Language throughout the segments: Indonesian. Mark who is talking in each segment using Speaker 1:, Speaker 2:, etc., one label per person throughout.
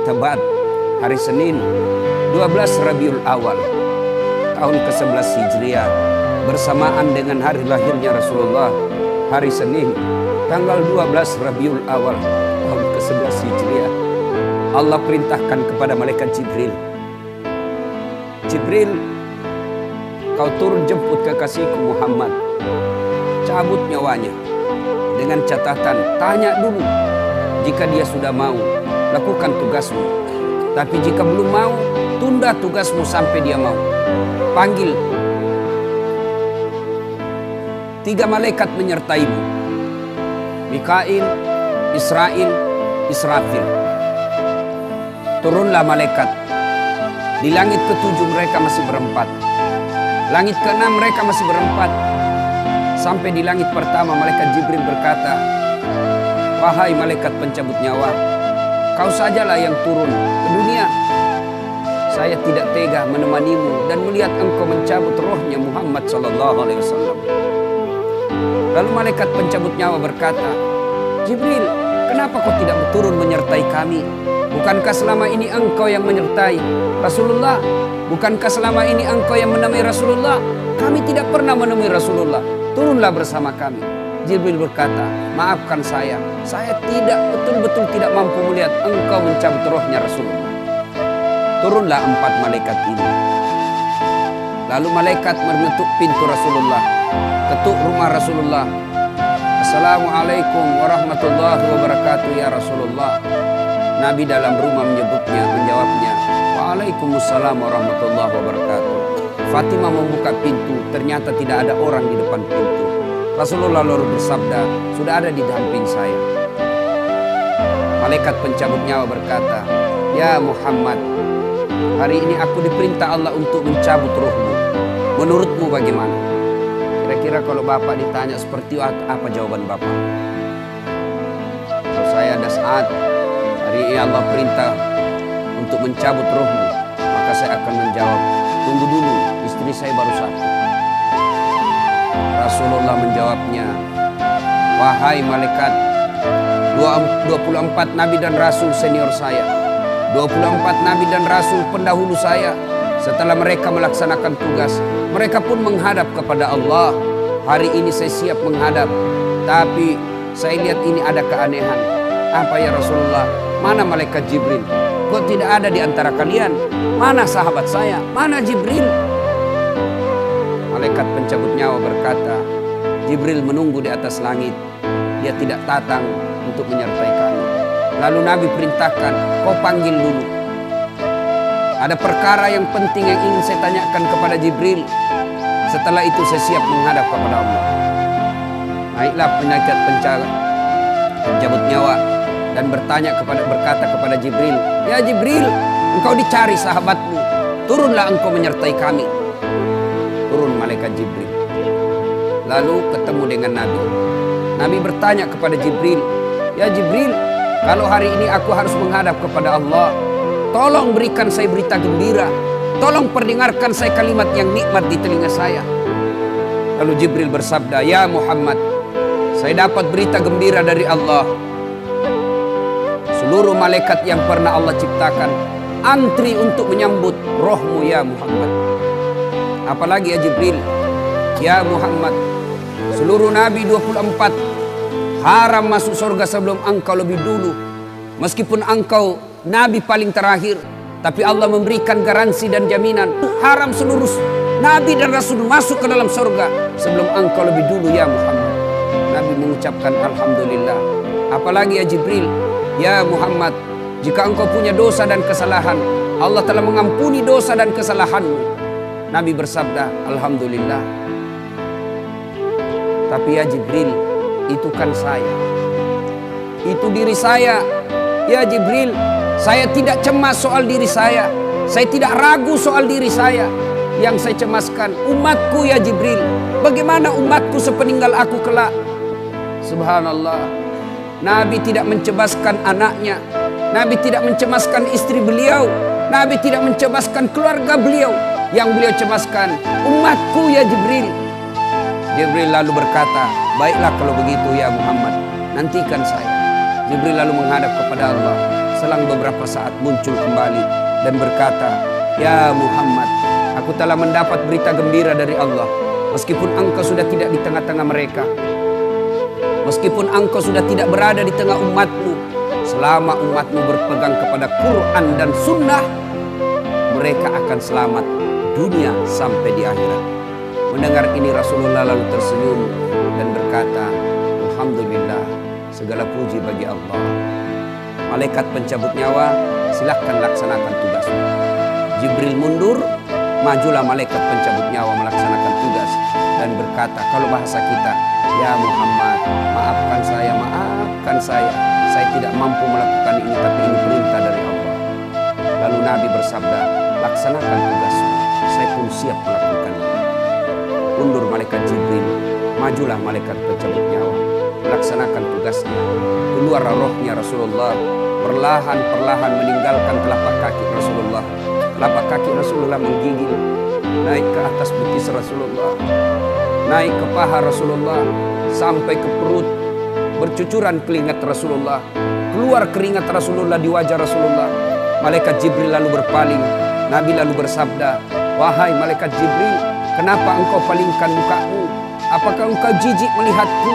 Speaker 1: Tebet, hari Senin 12 Rabiul Awal tahun ke-11 Hijriah, bersamaan dengan hari lahirnya Rasulullah, hari Senin tanggal 12 Rabiul Awal tahun ke-11 Hijriah. Allah perintahkan kepada malaikat Jibril, Jibril, kau turun jemput kekasihku Muhammad, cabut nyawanya. Dengan catatan, tanya dulu, jika dia sudah mau, lakukan tugasmu. Tapi jika belum mau, tunda tugasmu sampai dia mau. Panggil 3 malaikat menyertaimu, Mikail, Israil, Israfil. Turunlah malaikat. Di langit ke-7 mereka masih berempat. Langit ke-6 mereka masih berempat. Sampai di langit pertama malaikat Jibril berkata, wahai malaikat pencabut nyawa, kau sajalah yang turun ke dunia. Saya tidak tega menemanimu dan melihat engkau mencabut rohnya Muhammad SAW. Lalu malaikat pencabut nyawa berkata, Jibril, kenapa kau tidak turun menyertai kami? Bukankah selama ini engkau yang menyertai Rasulullah? Bukankah selama ini engkau yang menemui Rasulullah? Kami tidak pernah menemui Rasulullah. Turunlah bersama kami. Jibril berkata, maafkan saya tidak betul-betul tidak mampu melihat engkau mencabut rohnya Rasulullah. Turunlah 4 malaikat ini. Lalu malaikat mengetuk pintu Rasulullah, ketuk rumah Rasulullah. Assalamualaikum warahmatullahi wabarakatuh ya Rasulullah. Nabi dalam rumah menjawabnya, waalaikumsalam warahmatullahi wabarakatuh. Fatimah membuka pintu, ternyata tidak ada orang di depan pintu. Rasulullah lalu bersabda, sudah ada di samping saya. Malaikat pencabut nyawa berkata, ya Muhammad, hari ini aku diperintah Allah untuk mencabut rohmu. Menurutmu bagaimana? Kira-kira kalau Bapak ditanya seperti apa jawaban Bapak? Kalau saya ada saat hari ini Allah perintah untuk mencabut rohmu, maka saya akan menjawab, tunggu dulu, istri saya baru 1. Rasulullah menjawabnya, wahai malaikat, 24 nabi dan rasul senior saya, 24 nabi dan rasul pendahulu saya, setelah mereka melaksanakan tugas, mereka pun menghadap kepada Allah. Hari ini saya siap menghadap, tapi saya lihat ini ada keanehan. Apa ya Rasulullah? Mana malaikat Jibril? Kok tidak ada di antara kalian? Mana sahabat saya? Mana Jibril? Malaikat pencabut nyawa berkata, Jibril menunggu di atas langit. Dia tidak datang untuk menyertai kami. Lalu Nabi perintahkan, kau panggil dulu. Ada perkara yang penting yang ingin saya tanyakan kepada Jibril. Setelah itu saya siap menghadap kepada Allah. Naiklah malaikat pencabut nyawa dan berkata kepada Jibril, ya Jibril, engkau dicari sahabatmu, turunlah engkau menyertai kami. Turun malaikat Jibril. Lalu ketemu dengan Nabi. Nabi bertanya kepada Jibril, ya Jibril, kalau hari ini aku harus menghadap kepada Allah, tolong berikan saya berita gembira. Tolong perdengarkan saya kalimat yang nikmat di telinga saya. Lalu Jibril bersabda, ya Muhammad, saya dapat berita gembira dari Allah. Seluruh malaikat yang pernah Allah ciptakan antri untuk menyambut rohmu ya Muhammad. Apalagi ya Jibril, ya Muhammad, seluruh nabi 24 haram masuk surga sebelum engkau lebih dulu. Meskipun engkau nabi paling terakhir, tapi Allah memberikan garansi dan jaminan haram seluruh nabi dan rasul masuk ke dalam surga sebelum engkau lebih dulu ya Muhammad. Nabi mengucapkan alhamdulillah. Apalagi ya Jibril, ya Muhammad, jika engkau punya dosa dan kesalahan, Allah telah mengampuni dosa dan kesalahanmu. Nabi bersabda, alhamdulillah. Tapi ya Jibril, itu kan saya, itu diri saya. Ya Jibril, saya tidak cemas soal diri saya tidak ragu soal diri saya. Yang saya cemaskan umatku ya Jibril. Bagaimana umatku sepeninggal aku kelak? Subhanallah, Nabi tidak mencemaskan anaknya, Nabi tidak mencemaskan istri beliau, Nabi tidak mencemaskan keluarga beliau. Yang beliau cemaskan umatku ya Jibril. Jibril lalu berkata, baiklah kalau begitu ya Muhammad, nantikan saya. Jibril lalu menghadap kepada Allah. Selang beberapa saat muncul kembali dan berkata, "Ya Muhammad, aku telah mendapat berita gembira dari Allah. Meskipun engkau sudah tidak di tengah-tengah mereka, meskipun engkau sudah tidak berada di tengah umatmu, selama umatmu berpegang kepada Quran dan Sunnah, mereka akan selamat dunia sampai di akhirat." Mendengar ini Rasulullah lalu tersenyum dan berkata, "Alhamdulillah, segala puji bagi Allah. Malaikat pencabut nyawa, silahkan laksanakan tugasmu." Jibril mundur, majulah malaikat pencabut nyawa melaksanakan tugas dan berkata, kalau bahasa kita, "Ya Muhammad, maafkan saya tidak mampu melakukan ini, tapi ini perintah dari Allah." Lalu Nabi bersabda, "Laksanakan tugasmu, saya pun siap melakukannya." Mundur malaikat Jibril, majulah malaikat pencabut nyawa melaksanakan tugasnya. Keluar rohnya Rasulullah, perlahan-perlahan meninggalkan telapak kaki Rasulullah. Telapak kaki Rasulullah menggigil, naik ke atas betis Rasulullah, naik ke paha Rasulullah, sampai ke perut. Bercucuran keringat Rasulullah, keluar keringat Rasulullah di wajah Rasulullah. Malaikat Jibril lalu berpaling. Nabi lalu bersabda, "Wahai malaikat Jibril, kenapa engkau palingkan mukamu? Apakah engkau jijik melihatku?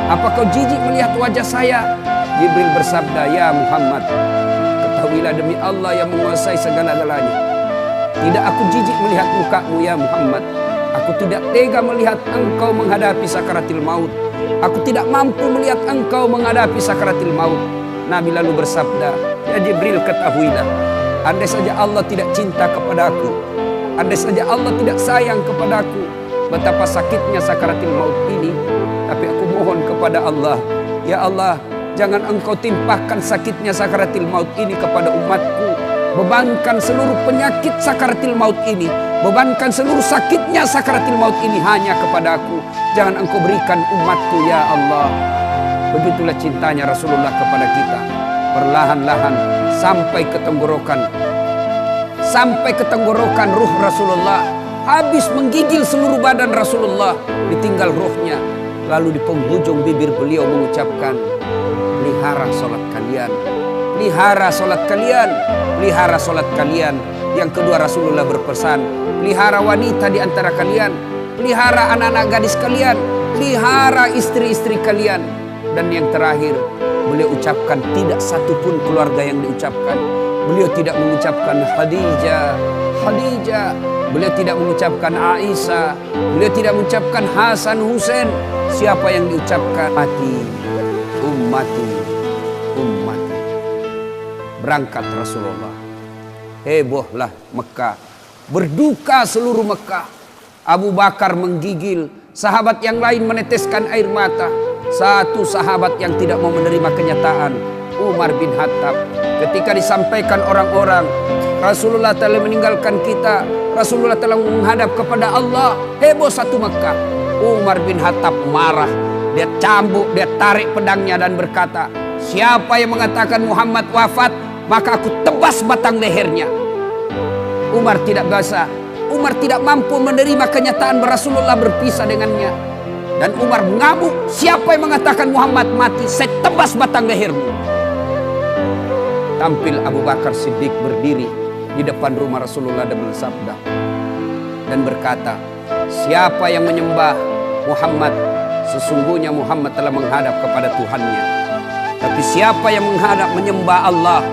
Speaker 1: Apakah jijik melihat wajah saya?" Jibril bersabda, "Ya Muhammad, ketahuilah demi Allah yang menguasai segala-galanya, tidak aku jijik melihat mukamu ya Muhammad. Aku tidak tega melihat engkau menghadapi sakaratil maut. Aku tidak mampu melihat engkau menghadapi sakaratil maut." Nabi lalu bersabda, "Ya Jibril, ketahuilah, andai saja Allah tidak cinta kepadaku, andai saja Allah tidak sayang kepadaku, betapa sakitnya sakaratil maut ini. Tapi aku mohon kepada Allah, ya Allah, jangan engkau timpahkan sakitnya sakaratil maut ini kepada umatku. Bebankan seluruh penyakit sakaratil maut ini, bebankan seluruh sakitnya sakaratil maut ini hanya kepadaku. Jangan engkau berikan umatku ya Allah." Begitulah cintanya Rasulullah kepada kita. Perlahan-lahan sampai ke tenggorokan ruh Rasulullah. Habis menggigil seluruh badan Rasulullah, ditinggal ruhnya. Lalu di penghujung bibir beliau mengucapkan, "Pelihara salat kalian, pelihara salat kalian, pelihara salat kalian." Yang kedua Rasulullah berpesan, pelihara wanita di antara kalian, pelihara anak-anak gadis kalian, pelihara istri-istri kalian. Dan yang terakhir beliau ucapkan, tidak satu pun keluarga yang diucapkan. Beliau tidak mengucapkan Khadijah, Khadijah. Beliau tidak mengucapkan Aisyah. Beliau tidak mengucapkan Hasan, Husain. Siapa yang diucapkan? Ummati, ummati, ummati. Berangkat Rasulullah. Hebohlah Mekah. Berduka seluruh Mekah. Abu Bakar menggigil. Sahabat yang lain meneteskan air mata. Satu sahabat yang tidak mau menerima kenyataan, Umar bin Khattab. Ketika disampaikan orang-orang, Rasulullah telah meninggalkan kita, Rasulullah telah menghadap kepada Allah, heboh satu Mekah. Umar bin Khattab marah. Dia cambuk, dia tarik pedangnya dan berkata, "Siapa yang mengatakan Muhammad wafat, maka aku tebas batang lehernya." Umar tidak bisa. Umar tidak mampu menerima kenyataan Rasulullah berpisah dengannya. Dan Umar mengamuk, "Siapa yang mengatakan Muhammad mati, saya tebas batang lehermu." Tampil Abu Bakar Siddiq berdiri di depan rumah Rasulullah dan bersabda dan berkata, "Siapa yang menyembah Muhammad, sesungguhnya Muhammad telah menghadap kepada Tuhannya. Tapi siapa yang menyembah Allah,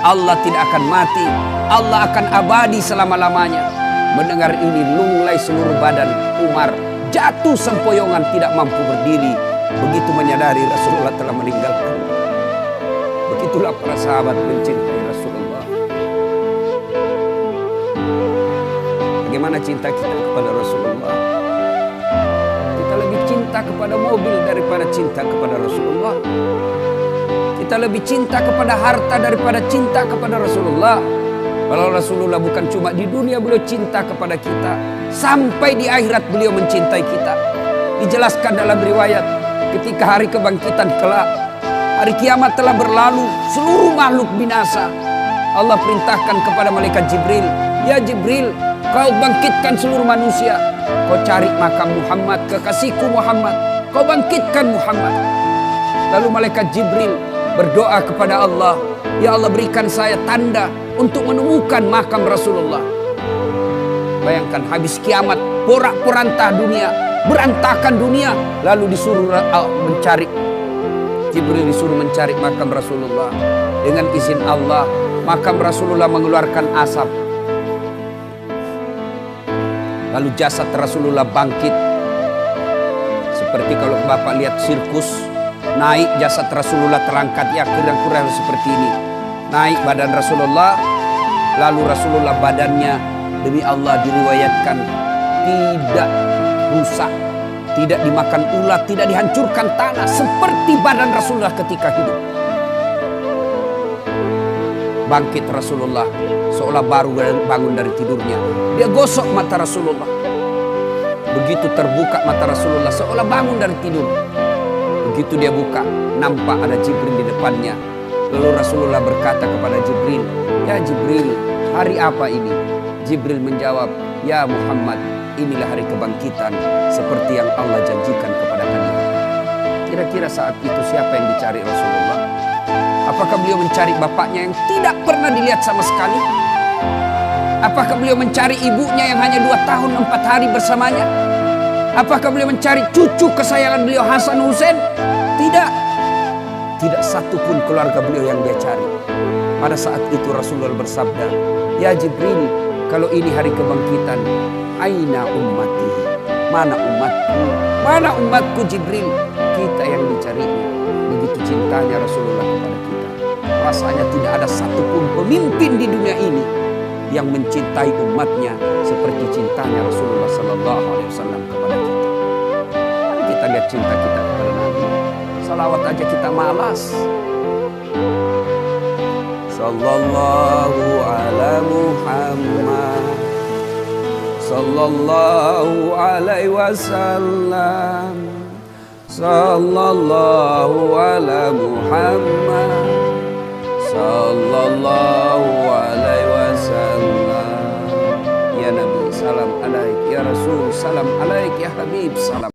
Speaker 1: Allah tidak akan mati, Allah akan abadi selama-lamanya." Mendengar ini lunglai seluruh badan Umar, jatuh sempoyongan tidak mampu berdiri. Begitu menyadari Rasulullah telah meninggalkan. Begitulah para sahabat mencintai Rasulullah. Bagaimana cinta kita kepada Rasulullah? Kita lebih cinta kepada mobil daripada cinta kepada Rasulullah. Kita lebih cinta kepada harta daripada cinta kepada Rasulullah. Kalau Rasulullah bukan cuma di dunia beliau cinta kepada kita, sampai di akhirat beliau mencintai kita. Dijelaskan dalam riwayat, ketika hari kebangkitan kelak, hari kiamat telah berlalu, seluruh makhluk binasa. Allah perintahkan kepada malaikat Jibril, "Ya Jibril, kau bangkitkan seluruh manusia. Kau cari makam Muhammad, kekasihku Muhammad. Kau bangkitkan Muhammad." Lalu malaikat Jibril berdoa kepada Allah, Ya Allah, berikan saya tanda untuk menemukan makam Rasulullah. Bayangkan habis kiamat, porak-poranda dunia, berantakan dunia, lalu disuruh mencari. Jibril disuruh mencari makam Rasulullah. Dengan izin Allah, makam Rasulullah mengeluarkan asap. Lalu jasad Rasulullah bangkit. Seperti kalau Bapak lihat sirkus, naik jasad Rasulullah terangkat, ya kira-kira seperti ini. Naik badan Rasulullah, lalu Rasulullah badannya demi Allah diriwayatkan tidak rusak, tidak dimakan ulat, tidak dihancurkan tanah, seperti badan Rasulullah ketika hidup. Bangkit Rasulullah seolah baru bangun dari tidurnya. Dia gosok mata Rasulullah. Begitu terbuka mata Rasulullah seolah bangun dari tidur. Begitu dia buka, nampak ada Jibril di depannya. Lalu Rasulullah berkata kepada Jibril, "Ya Jibril, hari apa ini?" Jibril menjawab, "Ya Muhammad, inilah hari kebangkitan seperti yang Allah janjikan kepada kalian." Kira-kira saat itu siapa yang dicari Rasulullah? Apakah beliau mencari bapaknya yang tidak pernah dilihat sama sekali? Apakah beliau mencari ibunya yang hanya 2 tahun 4 hari bersamanya? Apakah beliau mencari cucu kesayangan beliau Hasan Hussein? Tidak. Tidak satu pun keluarga beliau yang dia cari. Pada saat itu Rasulullah bersabda, "Ya Jibril, kalau ini hari kebangkitan, aina ummati? Mana umatku? Mana umatku Jibril?" Kita yang dicarinya. Begitu cintanya Rasulullah kepada kita. Rasanya tidak ada satupun pemimpin di dunia ini yang mencintai umatnya seperti cintanya Rasulullah Sallallahu Alaihi Wasallam kepada kita. Mari kita lihat cinta kita kepada Nabi. Salawat aja kita malas. Sallallahu ala Muhammad, Sallallahu alaihi wasallam, Sallallahu ala Muhammad, Sallallahu alaihi wasallam. Ya Nabi, salam alaik. Ya Rasul, salam alaik. Ya Habib, salam.